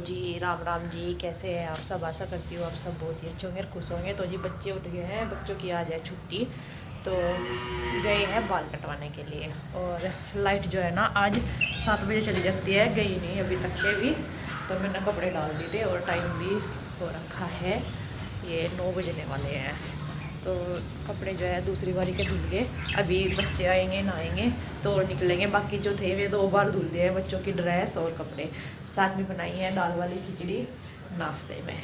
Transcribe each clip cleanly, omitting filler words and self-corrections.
जी राम राम जी, कैसे हैं आप सब। आशा करती हूँ आप सब बहुत ही अच्छे होंगे और खुश होंगे। तो जी बच्चे उठ गए हैं, बच्चों की आज है छुट्टी, तो गए हैं बाल कटवाने के लिए। और लाइट जो है ना आज 7 बजे चली जाती है, गई नहीं अभी तक के भी। तो मैंने कपड़े डाल दिए थे और टाइम भी हो रखा है, ये 9 बजने वाले हैं। तो कपड़े जो है दूसरी बारी के धुल गए। अभी बच्चे आएंगे नहाएंगे तो और निकलेंगे। बाकी जो थे वे 2 बार धुल दिए हैं, बच्चों की ड्रेस और कपड़े। साथ में बनाई है दाल वाली खिचड़ी नाश्ते में।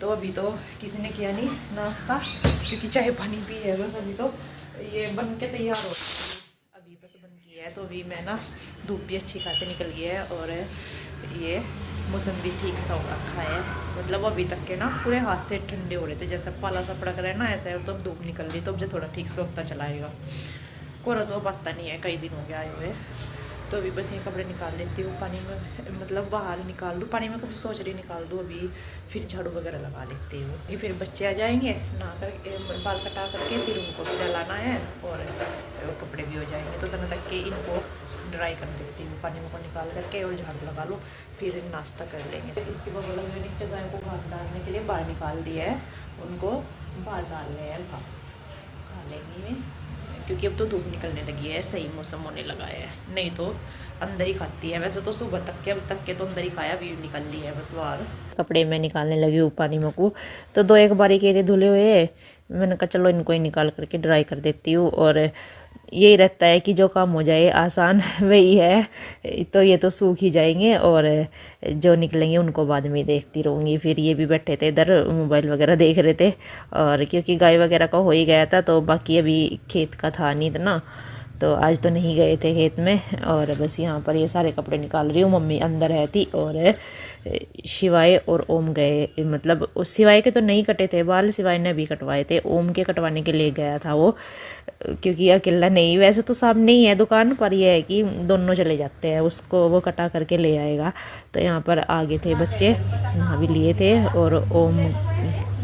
तो अभी तो किसी ने किया नहीं नाश्ता, क्योंकि चाय पानी पी है बस। अभी तो ये बन के तैयार हो गई, अभी बस बन गई है। तो अभी मैं ना, धूप भी अच्छी खासी निकल गई है और ये मौसम भी ठीक सा हो रखा है। मतलब अभी तक के ना पूरे हाथ से ठंडे हो रहे थे, जैसे पाला सा पड़क रहा है ना, ऐसा है। तो अब धूप निकल रही, तो अब जो थोड़ा ठीक से वक्त चलाएगा। कोरा तो पता नहीं है, कई दिन हो गया आए हुए। तो अभी बस ये कपड़े निकाल देती हूँ पानी में, मतलब बाहर निकाल दूँ पानी में। कभी सोच रही निकाल दूँ अभी, फिर झाड़ू वगैरह लगा लेती हूँ। ये फिर बच्चे आ जाएंगे नहा कर, बाल कटा करके, फिर उनको भी नहलाना है और कपड़े भी हो जाएंगे। तो तब तक के इनको ड्राई कर देती हूँ, पानी में को निकाल करके और झाड़ू लगा लो, फिर नाश्ता कर लेंगे। इसके बगल में नीचे गाय को घास डालने के लिए बाहर निकाल दिया है, उनको बाहर डाल रहे हैं घास खा लेंगी में। क्योंकि अब तो धूप निकलने लगी है, सही मौसम होने लगा है। नहीं तो अंदर ही खाती है। वैसे तो सुबह तक के, अब तक के तो अंदर ही खाया, अभी निकल ली है बस बाहर। कपड़े में निकालने लगी हूँ पानी में को, तो 2 एक बारी के थे धुले हुए। मैंने कहा चलो इनको ही निकाल करके ड्राई कर देती हूँ। और यही रहता है कि जो काम हो जाए आसान वही है। तो ये तो सूख ही जाएंगे और जो निकलेंगे उनको बाद में देखती रहूँगी। फिर ये भी बैठे थे इधर, मोबाइल वगैरह देख रहे थे। और क्योंकि गाय वगैरह का हो ही गया था, तो बाकी अभी खेत का था नहीं इतना, तो आज तो नहीं गए थे खेत में। और बस यहाँ पर ये सारे कपड़े निकाल रही हूँ। मम्मी अंदर है थी और शिवाय और ओम गए, मतलब उस शिवाय के तो नहीं कटे थे बाल, शिवाय ने भी कटवाए थे। ओम के कटवाने के लिए गया था वो, क्योंकि अकेला नहीं, वैसे तो सामने ही है दुकान पर, यह है कि दोनों चले जाते हैं, उसको वो कटा करके ले आएगा। तो यहाँ पर आगे थे बच्चे, यहाँ भी लिए थे। और ओम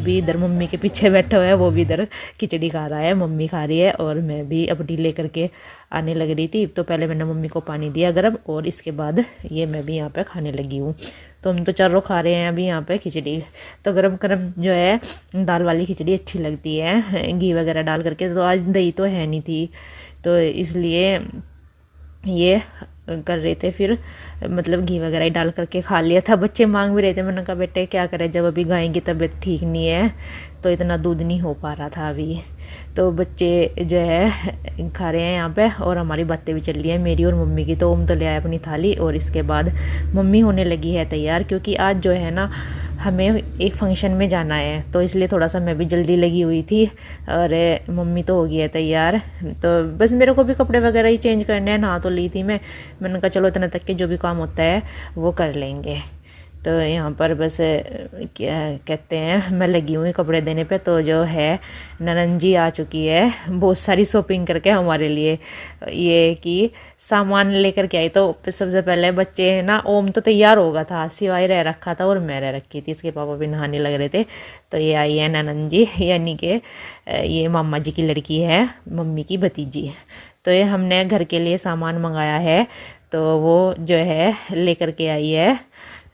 भी इधर मम्मी के पीछे बैठा हुआ है, वो भी इधर खिचड़ी खा रहा है, मम्मी खा रही है और मैं भी अपनी ले करके आने लग रही थी। तो पहले मैंने मम्मी को पानी दिया गर्म, और इसके बाद ये मैं भी यहाँ पे खाने लगी हूँ। तो हम तो चारों खा रहे हैं अभी यहाँ पे खिचड़ी। तो गरम गरम जो है दाल वाली खिचड़ी अच्छी लगती है, घी वगैरह डाल करके। तो आज दही तो है नहीं थी, तो इसलिए ये कर रहे थे। फिर मतलब घी वगैरह ही डाल करके खा लिया था। बच्चे मांग भी रहे थे, मैंने कहा बेटे क्या करें, जब अभी गाय की तबीयत ठीक नहीं है तो इतना दूध नहीं हो पा रहा था अभी। तो बच्चे जो है खा रहे हैं यहाँ पे, और हमारी बातें भी चल रही है, मेरी और मम्मी की। तो ओम तो ले आया अपनी थाली, और इसके बाद मम्मी होने लगी है तैयार, क्योंकि आज जो है ना हमें एक फंक्शन में जाना है, तो इसलिए थोड़ा सा मैं भी जल्दी लगी हुई थी। और मम्मी तो हो गई है तैयार। तो बस मेरे को भी कपड़े वगैरह ही चेंज करने हैं, नहा तो ली थी मैंने कहा चलो इतना तक के जो भी काम होता है वो कर लेंगे। तो यहाँ पर बस क्या कहते हैं, मैं लगी हुई कपड़े देने पे। तो जो है ननन जी आ चुकी है, बहुत सारी शॉपिंग करके हमारे लिए, ये कि सामान लेकर के आई। तो सबसे पहले बच्चे है ना, ओम तो तैयार होगा था, सिवाय रह रखा था और मैं रह रखी थी, इसके पापा भी नहाने लग रहे थे। तो ये आई है ननन जी, यानी कि ये मामा जी की लड़की है, मम्मी की भतीजी। तो ये हमने घर के लिए सामान मंगाया है, तो वो जो है लेकर के आई है।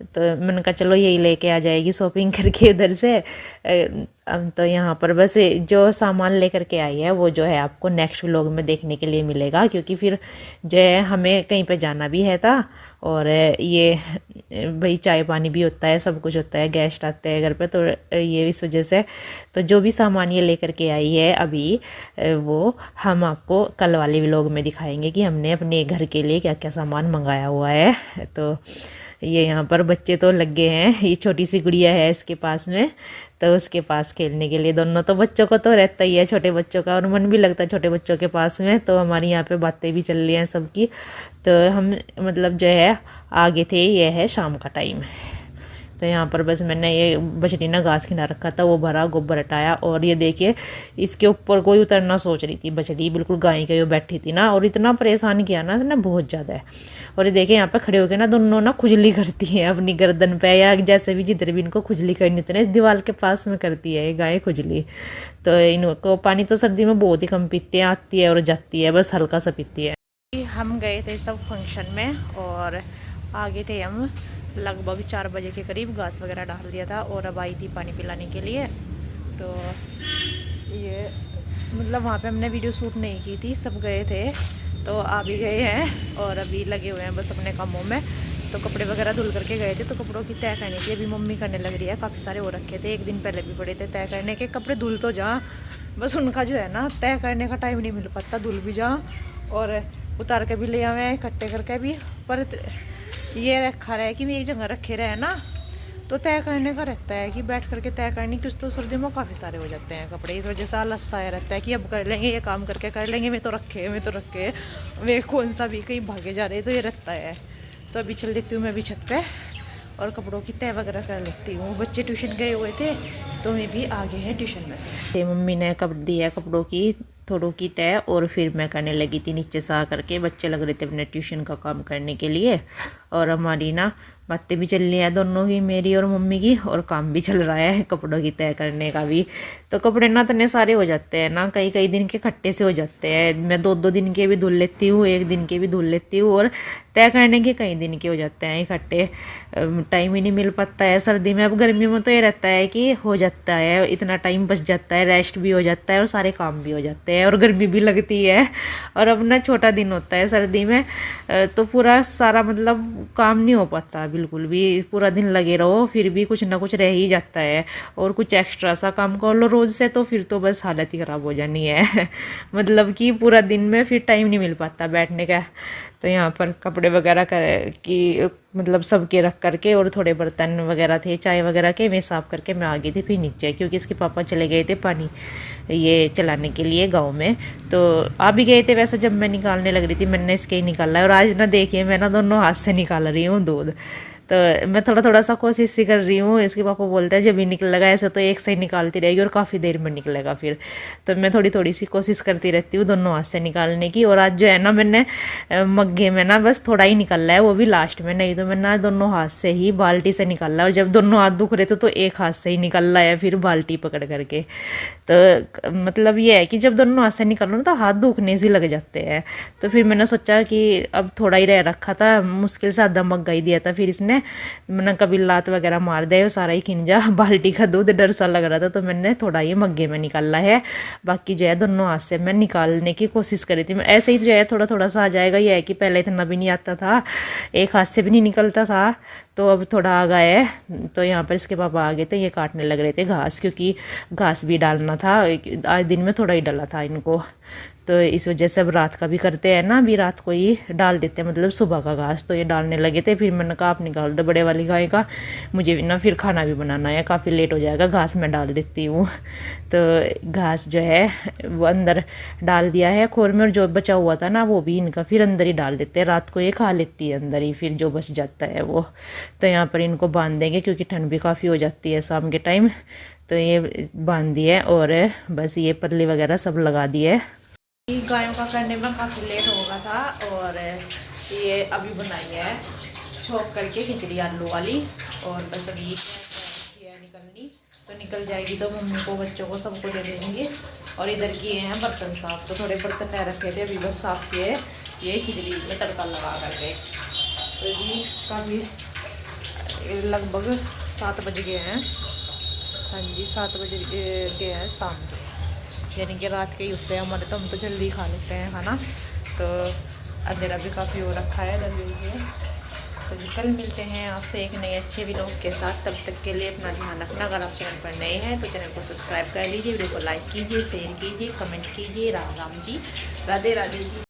तो मैंने कहा चलो यही लेके आ जाएगी शॉपिंग करके उधर से। तो यहाँ पर बस जो सामान लेकर के आई है वो जो है आपको नेक्स्ट व्लॉग में देखने के लिए मिलेगा, क्योंकि फिर जो है हमें कहीं पे जाना भी है था। और ये भाई चाय पानी भी होता है, सब कुछ होता है, गेस्ट आते हैं घर पे, तो ये इस वजह से तो जो भी सामान ये लेकर के आई है अभी, वो हम आपको कल वाले व्लॉग में दिखाएंगे कि हमने अपने घर के लिए क्या क्या सामान मंगाया हुआ है। तो ये यहाँ पर बच्चे तो लग गए हैं, ये छोटी सी गुड़िया है इसके पास में, तो उसके पास खेलने के लिए दोनों। तो बच्चों को तो रहता ही है छोटे बच्चों का, और मन भी लगता है छोटे बच्चों के पास में। तो हमारी यहाँ पे बातें भी चल रही हैं सबकी। तो हम मतलब जो है आगे थे, ये है शाम का टाइम। तो यहाँ पर बस मैंने ये बछड़ी ना घास खिला रखा था, वो भरा, गोबर हटाया। और ये देखिए इसके ऊपर कोई उतरना सोच रही थी, बछड़ी बिल्कुल गाय के जो बैठी थी ना, और इतना परेशान किया ना इसने बहुत ज़्यादा है। और ये देखिए यहाँ पे खड़े होकर ना दोनों ना खुजली करती है अपनी गर्दन पे, या जैसे भी जिधर भी इनको खुजली करनी होती है ना, इस दीवार के पास में करती है ये गाय खुजली। तो इनको पानी तो सर्दी में बहुत ही कम पीती है, आती है और जाती है, बस हल्का सा पीती है। हम गए थे सब फंक्शन में, और आगे थे हम लगभग 4 बजे के करीब घास वगैरह डाल दिया था और अब आई थी पानी पिलाने के लिए। तो ये मतलब वहाँ पे हमने वीडियो शूट नहीं की थी, सब गए थे तो आ भी गए हैं और अभी लगे हुए हैं बस अपने कामों में। तो कपड़े वगैरह धुल करके गए थे, तो कपड़ों की तय करने की अभी मम्मी करने लग रही है। काफ़ी सारे हो रखे थे, एक दिन पहले भी पड़े थे तय करने के, कपड़े धुल तो जा, बस उनका जो है ना तय करने का टाइम नहीं मिल पाता। धुल भी जा और उतार के भी ले आवे इकट्ठे करके भी, पर ये रखा रहे कि एक जगह रखे रहे ना, तो तय करने का रहता है कि बैठ करके तय करनी, कुछ तो सर्दी में काफ़ी सारे हो जाते हैं कपड़े। इस वजह से आलस आया रहता है कि अब कर लेंगे, ये काम करके कर लेंगे, मैं तो रखे वे कौन सा भी कहीं भागे जा रहे, तो ये रहता है। तो अभी चल देती हूँ मैं भी छत पे और कपड़ों की तय वगैरह कर लेती हूँ। बच्चे ट्यूशन गए हुए थे तो मैं भी आगे है ट्यूशन में से। मम्मी ने दिया कपड़ों की थोड़ों की तय और फिर मैं करने लगी थी नीचे से आ करके। बच्चे लग रहे थे अपने ट्यूशन का काम करने के लिए और हमारी ना बातें भी चल रही है दोनों ही, मेरी और मम्मी की, और काम भी चल रहा है कपड़ों की तय करने का भी। तो कपड़े ना इतने सारे हो जाते हैं ना, कई दिन के खट्टे से हो जाते हैं। मैं 2 दिन के भी धुल लेती हूँ, 1 दिन के भी धुल लेती हूँ, और तय करने के कई दिन के हो जाते हैं इकट्ठे। टाइम ही नहीं मिल पाता है सर्दी में। अब गर्मी में तो ये रहता है कि हो जाता है, इतना टाइम बच जाता है, रेस्ट भी हो जाता है और सारे काम भी हो जाते हैं और गर्मी भी लगती है। और अब ना छोटा दिन होता है सर्दी में, तो पूरा सारा मतलब काम नहीं हो पाता बिल्कुल भी। पूरा दिन लगे रहो फिर भी कुछ ना कुछ रह ही जाता है, और कुछ एक्स्ट्रा सा काम कर लो रोज़ से तो फिर तो बस हालत ही ख़राब हो जानी है मतलब कि पूरा दिन में फिर टाइम नहीं मिल पाता बैठने का। तो यहाँ पर कपड़े वगैरह की मतलब सबके रख करके, और थोड़े बर्तन वगैरह थे चाय वगैरह के, मैं साफ़ करके मैं आ गई थी फिर नीचे, क्योंकि इसके पापा चले गए थे पानी ये चलाने के लिए गांव में। तो आ भी गए थे वैसे जब मैं निकालने लग रही थी, मैंने इसके ही निकाला है। और आज ना देखिए मैं ना दोनों हाथ से निकाल रही हूँ दूध, तो मैं थोड़ा सा कोशिश ही कर रही हूँ। इसके पापा बोलते हैं जब भी निकलेगा ऐसे तो एक से ही निकालती रहेगी और काफ़ी देर में निकलेगा फिर। तो मैं थोड़ी सी कोशिश करती रहती हूँ दोनों हाथ से निकालने की। और आज जो है ना मैंने मग्गे में ना बस थोड़ा ही निकाला है, वो भी लास्ट में, नहीं तो मैंने ना दोनों हाथ से ही बाल्टी से निकाला। और जब दोनों हाथ दुख रहे थे तो एक हाथ से ही निकाला है फिर बाल्टी पकड़ करके। तो मतलब ये है कि जब दोनों हाथ से निकालो ना तो हाथ दुखने से लग जाते हैं। तो फिर मैंने सोचा कि अब थोड़ा ही रह रखा था, मुश्किल से आधा मग्गा ही दिया था, फिर इसने मैंने कभी लात वगैरह मार दिया, सारा ही खिंजा बाल्टी का दूध, डर सा लग रहा था। तो मैंने थोड़ा ही मग्गे में निकाला है, बाकी जो है दोनों हाथ से मैं निकालने की कोशिश करी थी। ऐसे ही जो है थोड़ा सा आ जाएगा। ये है कि पहले इतना भी नहीं आता था, एक हाथ से भी नहीं निकलता था, तो अब थोड़ा आ गया है। तो यहाँ पर इसके पापा आ गए थे, ये काटने लग रहे थे घास, क्योंकि घास भी डालना था। आज दिन में थोड़ा ही डाला था इनको, तो इस वजह से अब रात का भी करते हैं ना, अभी रात को ही डाल देते हैं, मतलब सुबह का घास। तो ये डालने लगे थे, फिर मैंने कहा आप निकाल दो बड़े वाली गाय का, मुझे भी ना फिर खाना भी बनाना है, काफ़ी लेट हो जाएगा, घास मैं डाल देती हूँ। तो घास जो है वो अंदर डाल दिया है खोर में, और जो बचा हुआ था ना वो भी इनका फिर अंदर ही डाल देते हैं, रात को ये खा लेती है अंदर ही, फिर जो बच जाता है वो। तो यहाँ पर इनको बांध देंगे क्योंकि ठंड भी काफ़ी हो जाती है शाम के टाइम। तो ये बांध दिए और बस ये पल्ली वगैरह सब लगा दिए। गायों का करने में काफ़ी लेट हो गया था, और ये अभी बनाई है छोक करके खिचड़ी आलू वाली, और बस अभी है निकलनी, तो निकल जाएगी तो मम्मी को बच्चों को सबको दे देंगे। और इधर किए हैं बर्तन साफ, तो थोड़े बर्तन नए रखे थे अभी बस साफ किए, ये खिचड़ी में तड़का लगा करके। तो ये काफ़ी लगभग 7 बज गए हैं, हाँ जी 7 बज गए हैं शाम के, यानी कि रात के ही उठते हैं हमारे, तो हम तो जल्दी खा लेते हैं खाना। तो अंधेरा भी काफ़ी हो रखा है 10 बजे। तो कल मिलते हैं आपसे एक नए अच्छे व्लॉग के साथ, तब तक के लिए अपना ध्यान रखना। अगर आप चैनल पर नए हैं तो चैनल को सब्सक्राइब कर लीजिए, वीडियो को लाइक कीजिए, शेयर कीजिए, कमेंट कीजिए। राम राम जी, राधे राधे जी।